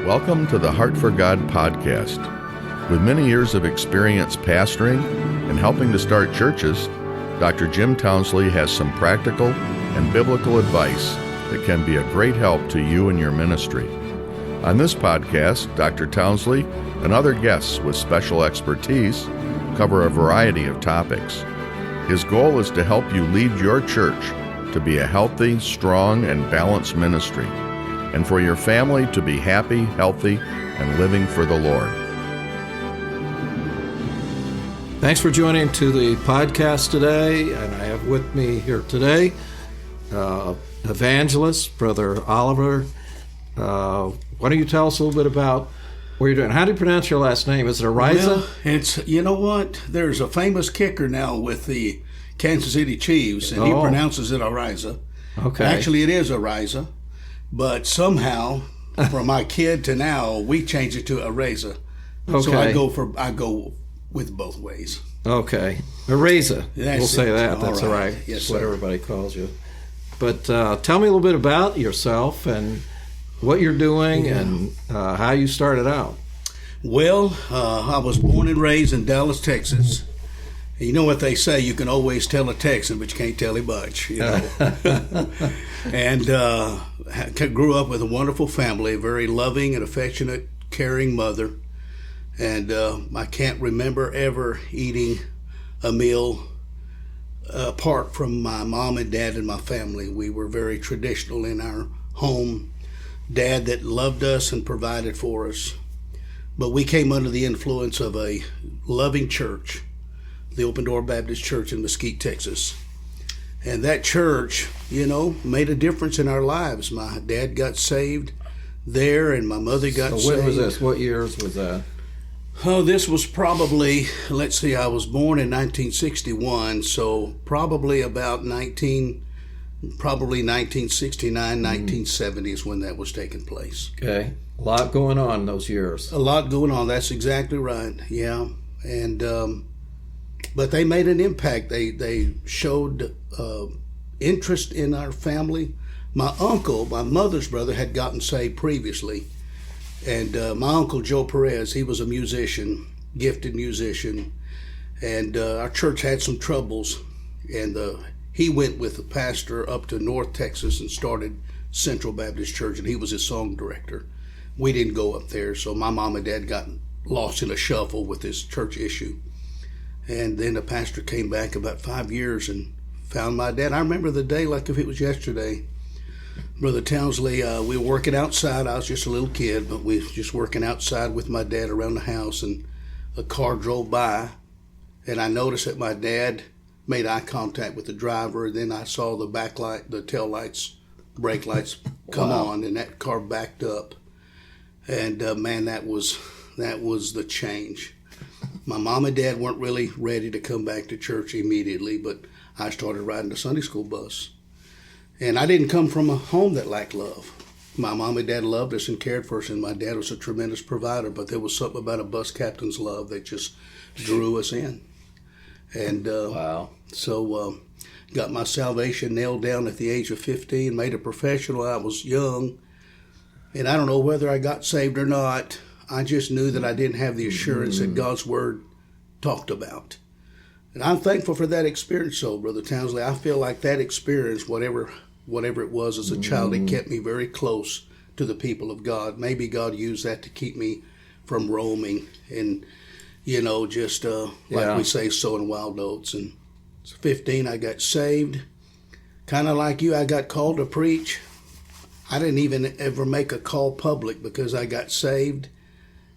Welcome to the Heart for God podcast. With many years of experience pastoring and helping to start churches, Dr. Jim Townsley has some practical and biblical advice that can be a great help to you and your ministry. On this podcast, Dr. Townsley and other guests with special expertise cover a variety of topics. His goal is to help you lead your church to be a healthy, strong, and balanced ministry, and for your family to be happy, healthy, and living for the Lord. Thanks for joining to the podcast today, and I have with me here today Evangelist, Brother Oliver. Why don't you tell us a little bit about what you're doing? How do you pronounce your last name? Is it Araiza? Well, it's, you know what? There's a famous kicker now with the Kansas City Chiefs, and he pronounces it Araiza. Okay. Actually, it is Araiza, but somehow, from my kid to now, we changed it to Araiza. Okay. So I go with both ways. Okay. Araiza. That's we'll say it. that. That's all right. Yes, That's what sir. everybody calls you. But tell me a little bit about yourself and what you're doing and how you started out. Well, I was born and raised in Dallas, Texas. You know what they say, you can always tell a Texan, but you can't tell him much, you know. And grew up with a wonderful family, a very loving and affectionate, caring mother. And I can't remember ever eating a meal apart from my mom and dad and my family. We were very traditional in our home. Dad that loved us and provided for us. But we came under the influence of a loving church, the Open Door Baptist Church in Mesquite, Texas. And that church, you know, made a difference in our lives. My dad got saved there, and my mother got saved. So when was this? What years was that? Oh, this was probably, let's see, I was born in 1961, so probably about 1969, 1970 is when that was taking place. Okay. A lot going on those years. A lot going on. That's exactly right. Yeah. And but they made an impact. They showed interest in our family. My uncle, my mother's brother, had gotten saved previously. And my uncle, Joe Perez, he was a musician, gifted musician. And our church had some troubles. And he went with the pastor up to North Texas and started Central Baptist Church, and he was his song director. We didn't go up there, so my mom and dad got lost in a shuffle with this church issue. And then the pastor came back about 5 years and found my dad. I remember the day like if it was yesterday. Brother Townsley, we were working outside. I was just a little kid, but we were just working outside with my dad around the house, and a car drove by, and I noticed that my dad made eye contact with the driver. Then I saw the back light, the tail lights, brake lights come on, and that car backed up. And man, that was the change. My mom and dad weren't really ready to come back to church immediately, but I started riding the Sunday school bus. And I didn't come from a home that lacked love. My mom and dad loved us and cared for us, and my dad was a tremendous provider, but there was something about a bus captain's love that just drew us in. And so got my salvation nailed down at the age of 15, made a professional. I was young, and I don't know whether I got saved or not. I just knew that I didn't have the assurance that God's Word talked about. And I'm thankful for that experience, so, Brother Townsley. I feel like that experience, whatever it was as a child, it kept me very close to the people of God. Maybe God used that to keep me from roaming and, you know, just like we say, sowing wild oats. And 15, I got saved. Kind of like you, I got called to preach. I didn't even ever make a call public because I got saved.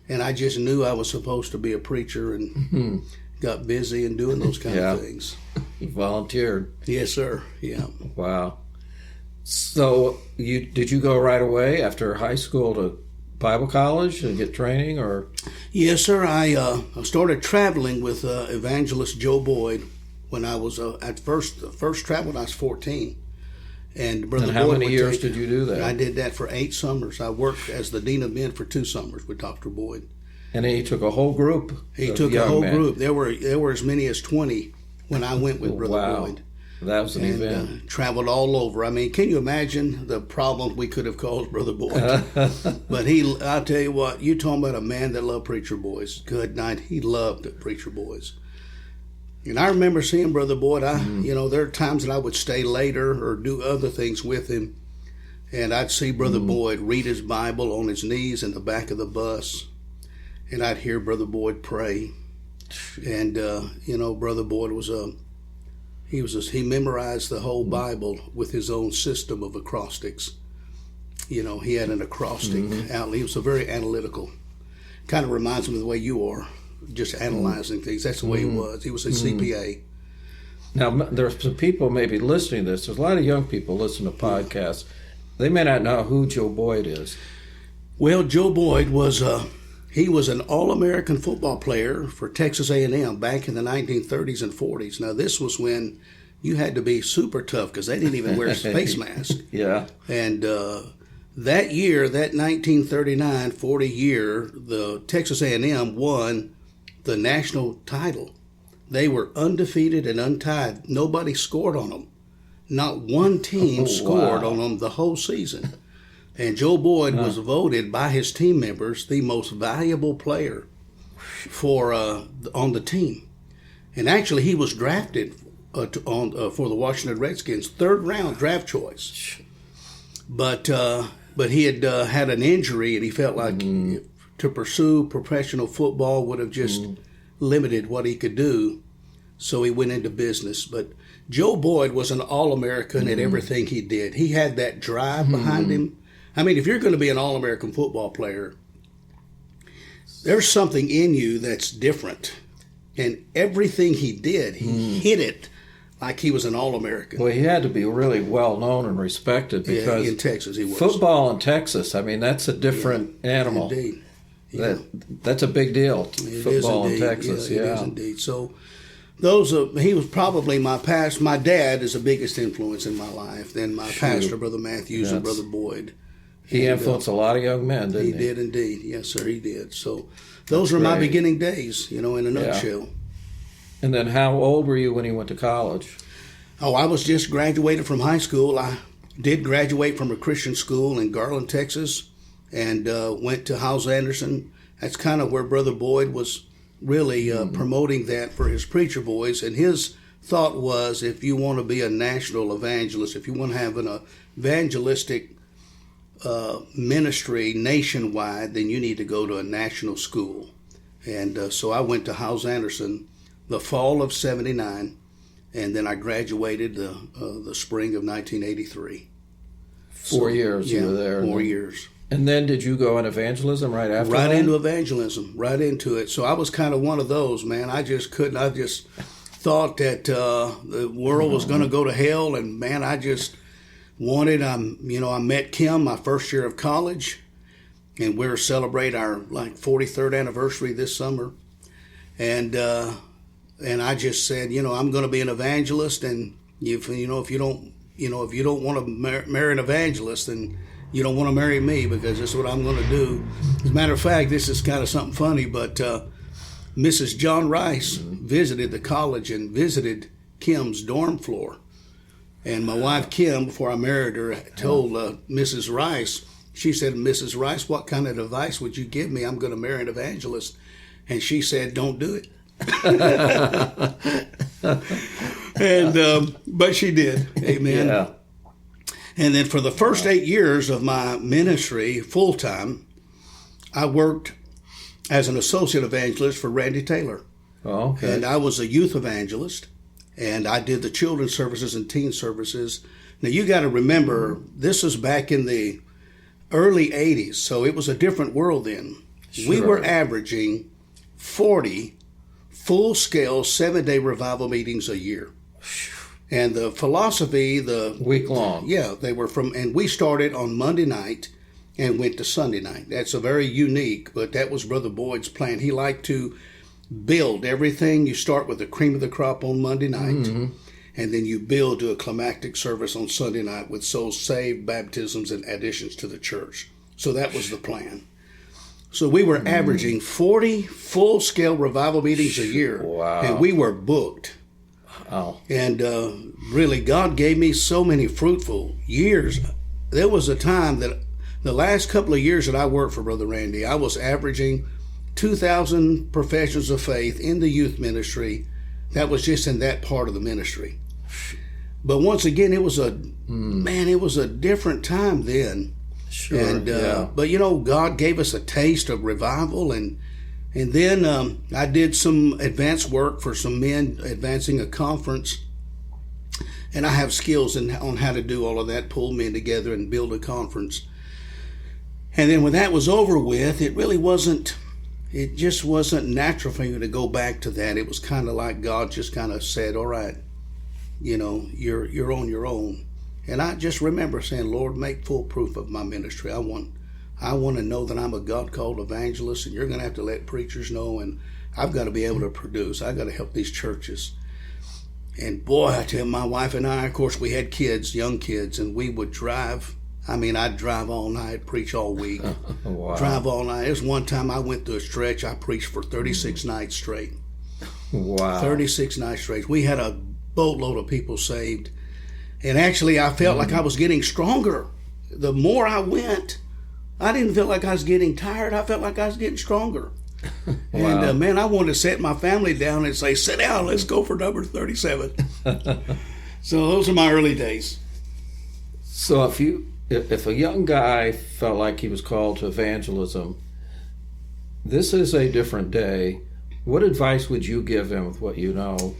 And I just knew I was supposed to be a preacher and got busy and doing those kind of things. You volunteered. Yes, sir. Yeah. Wow. So did you go right away after high school to Bible college and get training, or? Yes, sir. I started traveling with Evangelist Joe Boyd when I was at first traveled when I was 14. And Brother And how Boyd many years did you do that? I did that for 8 summers. I worked as the Dean of Men for 2 summers with Dr. Boyd. And he took a whole group. He took a whole group. There were as many as 20 when I went with Brother Boyd. That was an event. Traveled all over. I mean, can you imagine the problem we could have caused Brother Boyd? But I'll tell you what, you talking about a man that loved preacher boys. Good night. He loved preacher boys. And I remember seeing Brother Boyd. There are times that I would stay later or do other things with him. And I'd see Brother Boyd read his Bible on his knees in the back of the bus. And I'd hear Brother Boyd pray. And, Brother Boyd was he memorized the whole Bible with his own system of acrostics. He had an acrostic outlet. He was a very analytical. Kind of reminds me of the way you are, just analyzing things. That's the way he was. He was a CPA. Now, there's some people maybe listening to this. There's a lot of young people listening to podcasts. They may not know who Joe Boyd is. Well, Joe Boyd was he was an All-American football player for Texas A&M back in the 1930s and 40s. Now, this was when you had to be super tough because they didn't even wear a face mask. Yeah. And that year, that 1939-40 year, the Texas A&M won the national title. They were undefeated and untied. Nobody scored on them. Not one team scored on them the whole season. And Joe Boyd was voted by his team members the most valuable player on the team. And actually, he was drafted for the Washington Redskins, third round draft choice. But he had had an injury, and he felt like to pursue professional football would have just limited what he could do. So he went into business. But Joe Boyd was an All-American at everything he did. He had that drive behind him. I mean, if you're going to be an All-American football player, there's something in you that's different. And everything he did, he hit it like he was an All-American. Well, he had to be really well-known and respected because in Texas he was. Football in Texas, I mean, that's a different animal. Indeed. Yeah. That's a big deal, football in Texas. It is indeed. So he was probably my pastor. My dad is the biggest influence in my life. Then my pastor, Brother Matthews, and Brother Boyd. He influenced a lot of young men, didn't he? He did indeed. Yes, sir, he did. So those were my beginning days, in a nutshell. And then how old were you when you went to college? Oh, I was just graduated from high school. I did graduate from a Christian school in Garland, Texas, and went to House Anderson. That's kind of where Brother Boyd was really promoting that for his preacher boys. And his thought was, if you want to be a national evangelist, if you want to have an evangelistic ministry nationwide, then you need to go to a national school. And so I went to House Anderson the fall of '79, and then I graduated the spring of 1983. 4 years you were there. 4 years. And then did you go in evangelism right after that? Right into evangelism, right into it. So I was kind of one of those, man. I just couldn't. I just thought that the world was going to go to hell, and man, I just wanted. I met Kim my first year of college, and we're celebrating our 43rd anniversary this summer, and I just said, I'm going to be an evangelist, and if you don't want to marry an evangelist, then you don't want to marry me, because this is what I'm going to do. As a matter of fact, this is kind of something funny, but Mrs. John Rice visited the college and visited Kim's dorm floor. And my wife, Kim, before I married her, told Mrs. Rice, she said, Mrs. Rice, what kind of advice would you give me? I'm going to marry an evangelist. And she said, don't do it. But she did. Amen. Yeah. And then for the first 8 years of my ministry, full-time, I worked as an associate evangelist for Randy Taylor. Oh, okay. And I was a youth evangelist, and I did the children's services and teen services. Now, you got to remember, this was back in the early 80s, so it was a different world then. Sure. We were averaging 40 full-scale 7-day revival meetings a year. And the philosophy, week long. Yeah, they were and we started on Monday night and went to Sunday night. That's a very unique, but that was Brother Boyd's plan. He liked to build everything. You start with the cream of the crop on Monday night, and then you build to a climactic service on Sunday night with souls saved, baptisms, and additions to the church. So that was the plan. So we were averaging 40 full-scale revival meetings a year, wow. And we were booked. Wow. And really, God gave me so many fruitful years. There was a time that the last couple of years that I worked for Brother Randy, I was averaging 2,000 professions of faith in the youth ministry. That was just in that part of the ministry. But once again, it was it was a different time then. Sure. And but God gave us a taste of revival, and then I did some advanced work for some men advancing a conference, and I have skills on how to do all of that, pull men together and build a conference. And then when that was over with, it just wasn't natural for me to go back to that. It was kind of like God just kind of said, all right, you're on your own. And I just remember saying, Lord, make full proof of my ministry. I want to know that I'm a God-called evangelist, and you're going to have to let preachers know, and I've got to be able to produce. I've got to help these churches. And boy, I tell you, my wife and I, of course, we had kids, young kids, and we would drive. I'd drive all night, preach all week. Wow. Drive all night. There was one time I went through a stretch, I preached for 36 nights straight. Wow. 36 nights straight. We had a boatload of people saved. And actually, I felt like I was getting stronger. The more I went, I didn't feel like I was getting tired. I felt like I was getting stronger. Wow. And man, I wanted to set my family down and say, sit down, let's go for number 37. So those are my early days. So if a young guy felt like he was called to evangelism, this is a different day. What advice would you give him with what you know?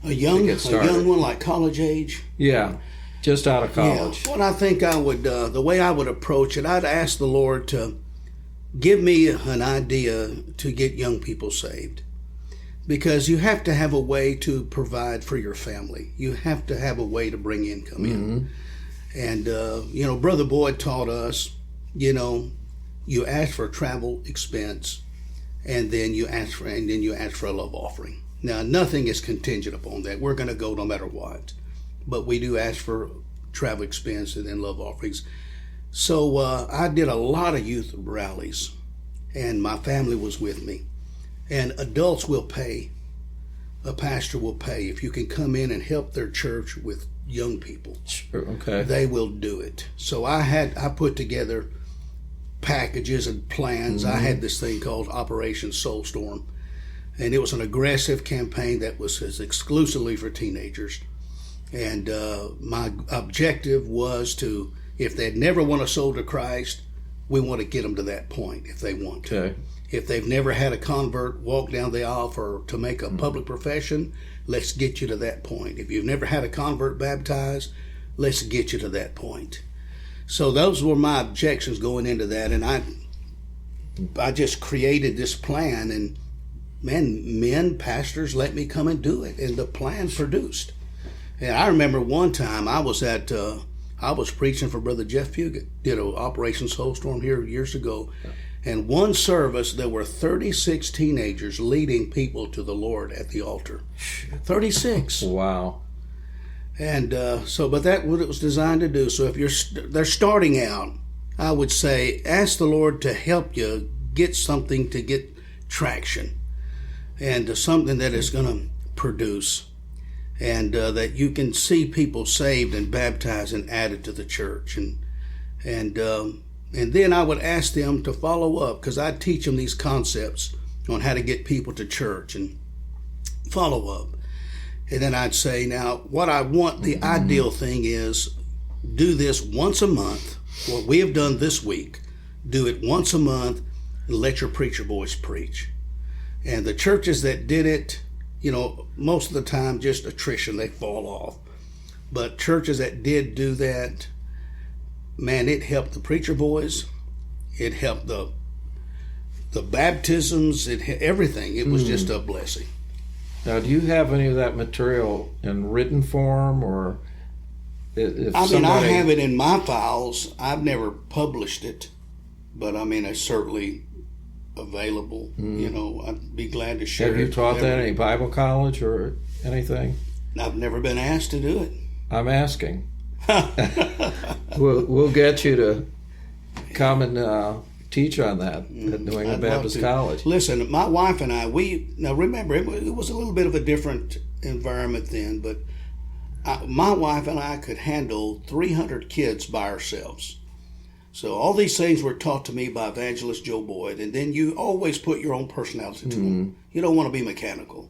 A young one like college age? Yeah, just out of college. Yeah. Well, I think I would, the way I would approach it, I'd ask the Lord to give me an idea to get young people saved. Because you have to have a way to provide for your family. You have to have a way to bring income in. And, Brother Boyd taught us, you ask for a travel expense, and then you ask for a love offering. Now, nothing is contingent upon that. We're going to go no matter what. But we do ask for travel expense and then love offerings. So I did a lot of youth rallies, and my family was with me. And adults will pay. A pastor will pay. If you can come in and help their church with young people, sure, okay, they will do it. So I put together packages and plans. I had this thing called Operation Soulstorm. And it was an aggressive campaign that was exclusively for teenagers. And my objective was to, if they'd never won a soul to Christ, we want to get them to that point if they want to. Okay. If they've never had a convert walk down the aisle to make a public profession, let's get you to that point. If you've never had a convert baptized, let's get you to that point. So those were my objections going into that. And I just created this plan, and pastors let me come and do it, and the plan produced. And I remember one time I was preaching for Brother Jeff Fugit, did an Operation Soulstorm here years ago, and one service there were 36 teenagers leading people to the Lord at the altar. 36. Wow. And but that's what it was designed to do. So if they're starting out, I would say ask the Lord to help you get something to get traction, and something that is going to produce, and that you can see people saved and baptized and added to the church. And then I would ask them to follow up, because I'd teach them these concepts on how to get people to church and follow up. And then I'd say, now, what I want, the ideal thing is, do this once a month. What we have done this week, do it once a month, and let your preacher boys preach. And the churches that did it, most of the time, just attrition, they fall off. But churches that did do that, man, it helped the preacher boys. It helped the baptisms, everything. It was just a blessing. Now, do you have any of that material in written form, or I have it in my files. I've never published it, but it's certainly available. I'd be glad to share it. Have you taught that at any Bible college or anything? I've never been asked to do it. I'm asking. We'll get you to come and teach on that at New England Baptist College. Listen, my wife and I, now remember, it was a little bit of a different environment then, but my wife and I could handle 300 kids by ourselves. So all these things were taught to me by Evangelist Joe Boyd, and then you always put your own personality to them. You don't want to be mechanical.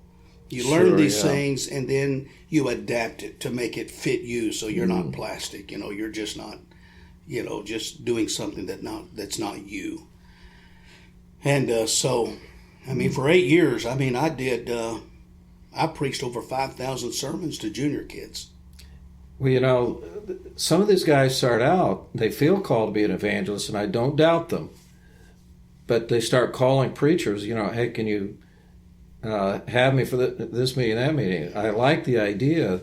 You learn these things, and then you adapt it to make it fit you, so you're not plastic. You're just not, just doing something that's not you. And so, for 8 years, I preached over 5,000 sermons to junior kids. Well, some of these guys start out, they feel called to be an evangelist, and I don't doubt them. But they start calling preachers, hey, can you have me for this meeting, that meeting? I like the idea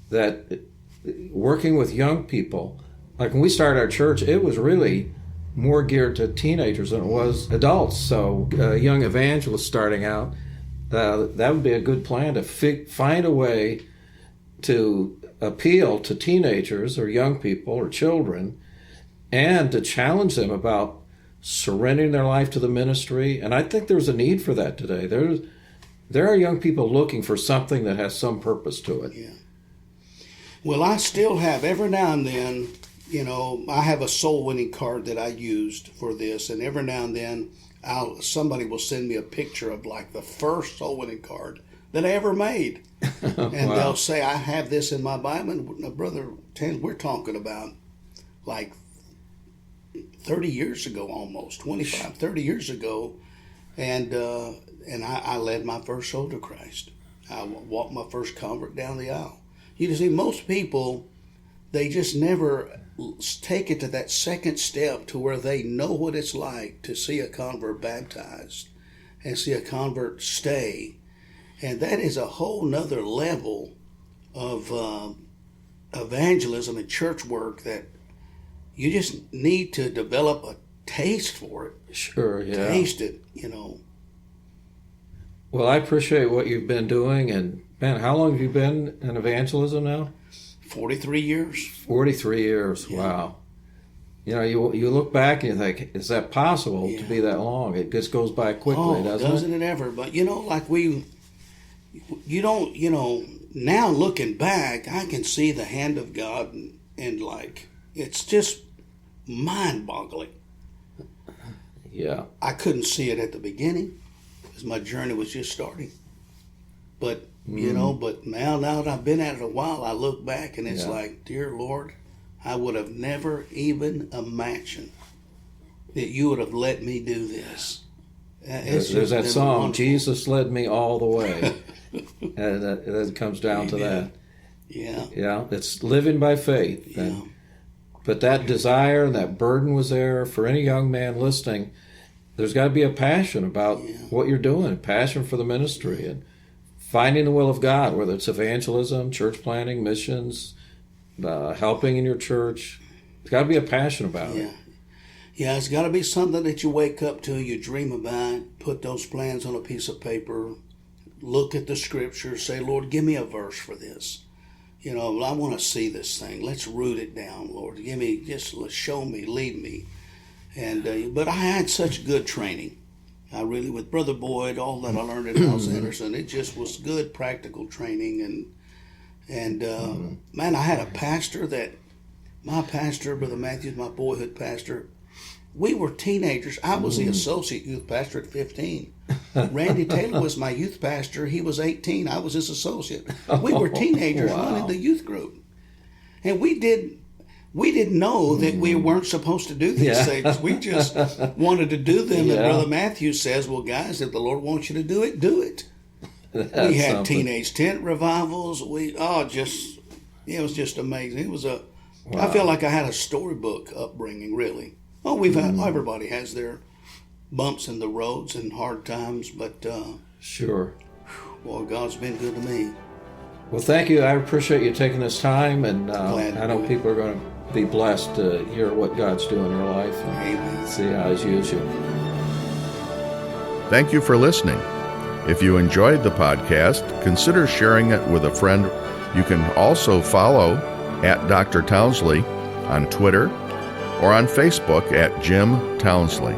that working with young people, like when we started our church, it was really more geared to teenagers than it was adults. So young evangelists starting out, that would be a good plan to find a way to appeal to teenagers or young people or children and to challenge them about surrendering their life to the ministry. And I think there's a need for that today. There are young people looking for something that has some purpose to it. Yeah. Well, I still have, every now and then, I have a soul winning card that I used for this, and every now and then somebody will send me a picture of like the first soul winning card that I ever made. And Wow. They'll say, I have this in my Bible. And Brother Tan, we're talking about like 30 years ago almost, 25, 30 years ago. And I led my first soul to Christ. I walked my first convert down the aisle. You see, most people, they just never take it to that second step to where they know what it's like to see a convert baptized and see a convert stay. And that is a whole nother level of evangelism and church work that you just need to develop a taste for it. Sure, yeah. Taste it, Well, I appreciate what you've been doing. And, man, how long have you been in evangelism now? 43 years. 43 years, yeah. Wow. You look back and you think, is that possible to be that long? It just goes by quickly, doesn't it? It ever? But, now looking back, I can see the hand of God and it's just mind-boggling. Yeah. I couldn't see it at the beginning because my journey was just starting. But, but now that I've been at it a while, I look back and it's like, dear Lord, I would have never even imagined that you would have let me do this. There's that song, wonderful. Jesus led me all the way. And that comes down to that. Yeah. Yeah, it's living by faith. Yeah. But that desire and that burden was there for any young man listening. There's got to be a passion about what you're doing, passion for the ministry and finding the will of God, whether it's evangelism, church planting, missions, helping in your church. There's got to be a passion about it. Yeah, it's got to be something that you wake up to, you dream about, put those plans on a piece of paper, look at the scripture, say, Lord, give me a verse for this. I want to see this thing. Let's root it down, Lord. Show me, lead me. And but I had such good training. I really, with Brother Boyd, all that I learned at House Anderson, it just was good practical training. And man, I had a pastor my pastor, Brother Matthews, my boyhood pastor, we were teenagers. I was the associate youth pastor at 15. Randy Taylor was my youth pastor. He was 18. I was his associate. We were teenagers running the youth group. And we didn't know that we weren't supposed to do these things. We just wanted to do them. And Brother Matthews says, well, guys, if the Lord wants you to do it, do it. We had teenage tent revivals. It was just amazing. It was I feel like I had a storybook upbringing, really. Oh, everybody has their bumps in the roads and hard times, but sure. Well, God's been good to me. Well, thank you. I appreciate you taking this time, and I know people are going to be blessed to hear what God's doing in your life and see how He's used you. Thank you for listening. If you enjoyed the podcast, consider sharing it with a friend. You can also follow at Dr. Townsley on Twitter or on Facebook at Jim Townsley.